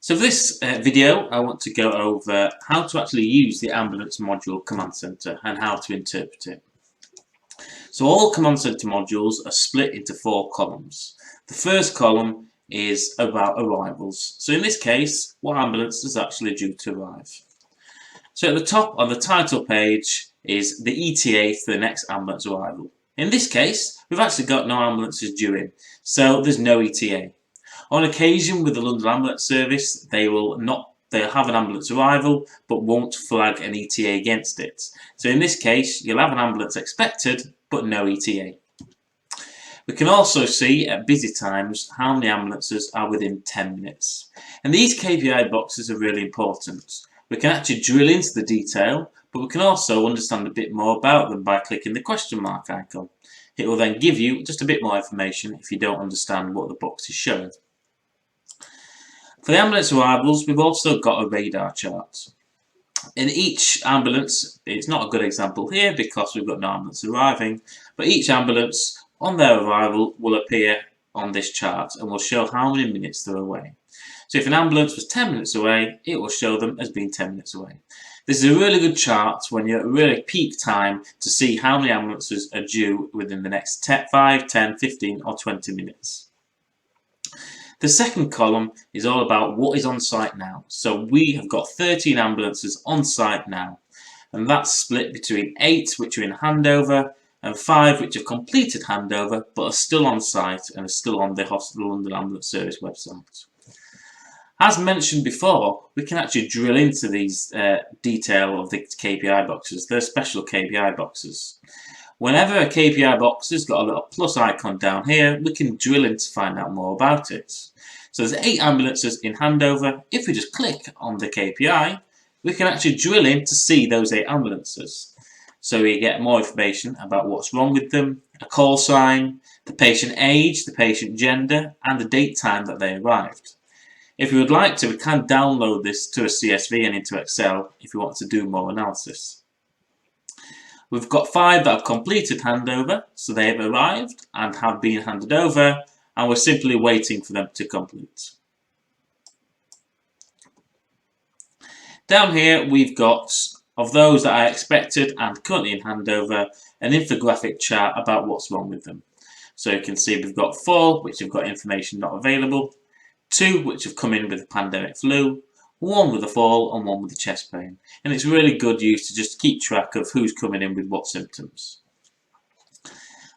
So for this video, I want to go over how to actually use the ambulance module command center and how to interpret it. So all command center modules are split into 4 columns. The first column is about arrivals. So in this case, what ambulance is actually due to arrive. So at the top on the title page is the ETA for the next ambulance arrival. In this case, we've actually got no ambulances due in, so there's no ETA. On occasion with the London Ambulance Service, they'll have an ambulance arrival but won't flag an ETA against it. So in this case, you'll have an ambulance expected but no ETA. We can also see at busy times how many ambulances are within 10 minutes. And these KPI boxes are really important. We can actually drill into the detail, but we can also understand a bit more about them by clicking the question mark icon. It will then give you just a bit more information if you don't understand what the box is showing. For the ambulance arrivals, we've also got a radar chart. In each ambulance, it's not a good example here because we've got no ambulance arriving, but each ambulance on their arrival will appear on this chart and will show how many minutes they're away. So if an ambulance was 10 minutes away, it will show them as being 10 minutes away. This is a really good chart when you're at really peak time to see how many ambulances are due within the next 5, 10, 15 or 20 minutes. The second column is all about what is on site now. So we have got 13 ambulances on site now, and that's split between 8 which are in handover and 5 which have completed handover but are still on site and are still on the London Ambulance Service website. As mentioned before, we can actually drill into these detail of the KPI boxes. They're special KPI boxes. Whenever a KPI box has got a little plus icon down here, we can drill in to find out more about it. So there's 8 ambulances in handover. If we just click on the KPI, we can actually drill in to see those 8 ambulances. So we get more information about what's wrong with them, a call sign, the patient age, the patient gender, and the date time that they arrived. If you would like to, we can download this to a CSV and into Excel if you want to do more analysis. We've got 5 that have completed handover, so they have arrived and have been handed over, and we're simply waiting for them to complete. Down here we've got, of those that are expected and currently in handover, an infographic chart about what's wrong with them. So you can see we've got 4 which have got information not available, 2 which have come in with a pandemic flu, 1 with a fall and 1 with a chest pain. And it's really good use to just keep track of who's coming in with what symptoms.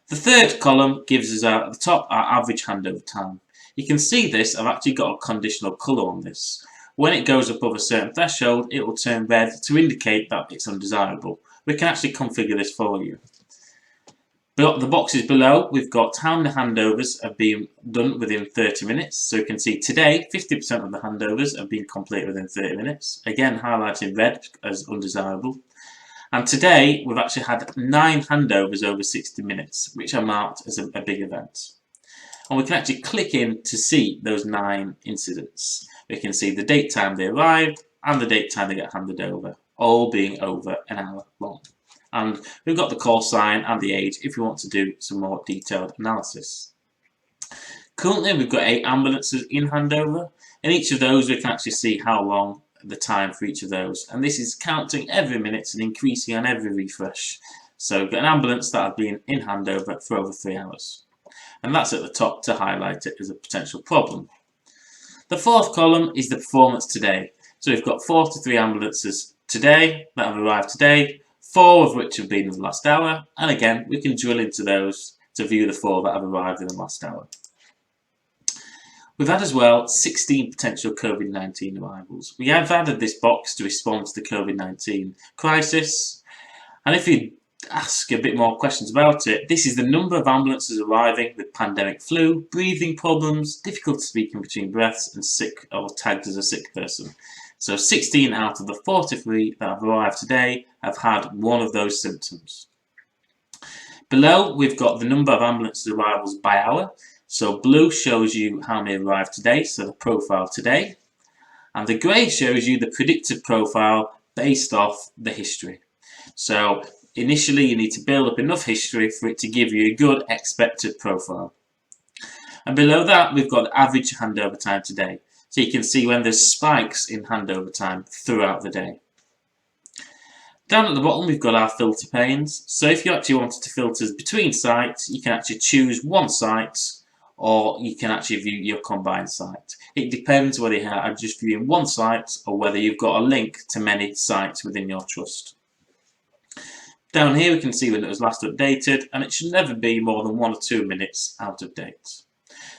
The third column gives us at the top our average handover time. You can see this, I've actually got a conditional colour on this. When it goes above a certain threshold, it will turn red to indicate that it's undesirable. We can actually configure this for you. But the boxes below, we've got how many handovers have been done within 30 minutes. So you can see today, 50% of the handovers have been completed within 30 minutes. Again, highlighted red as undesirable. And today, we've actually had 9 handovers over 60 minutes, which are marked as a big event. And we can actually click in to see those 9 incidents. We can see the date time they arrived and the date time they get handed over, all being over an hour long. And we've got the call sign and the age if you want to do some more detailed analysis. Currently we've got 8 ambulances in handover, and each of those we can actually see how long the time for each of those, and this is counting every minute and increasing on every refresh. So we've got an ambulance that have been in handover for over 3 hours, and that's at the top to highlight it as a potential problem. The fourth column is the performance today. So we've got 43 ambulances today that have arrived today, 4 of which have been in the last hour, and again we can drill into those to view the 4 that have arrived in the last hour. We've had as well 16 potential COVID-19 arrivals. We have added this box to respond to the COVID-19 crisis, and if you ask a bit more questions about it, this is the number of ambulances arriving with pandemic flu, breathing problems, difficulty speaking between breaths, and sick or tagged as a sick person. So 16 out of the 43 that have arrived today have had one of those symptoms. Below we've got the number of ambulance arrivals by hour. So blue shows you how many arrived today, so the profile today. And the grey shows you the predicted profile based off the history. So initially you need to build up enough history for it to give you a good expected profile. And below that we've got the average handover time today. So you can see when there's spikes in handover time throughout the day. Down at the bottom we've got our filter panes. So if you actually wanted to filter between sites, you can actually choose one site, or you can actually view your combined site. It depends whether you are just viewing one site or whether you've got a link to many sites within your trust. Down here we can see when it was last updated, and it should never be more than 1 or 2 minutes out of date.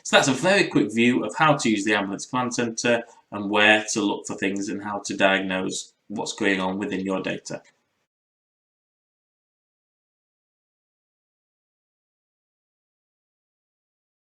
So that's a very quick view of how to use the Ambulance Command Center and where to look for things and how to diagnose what's going on within your data.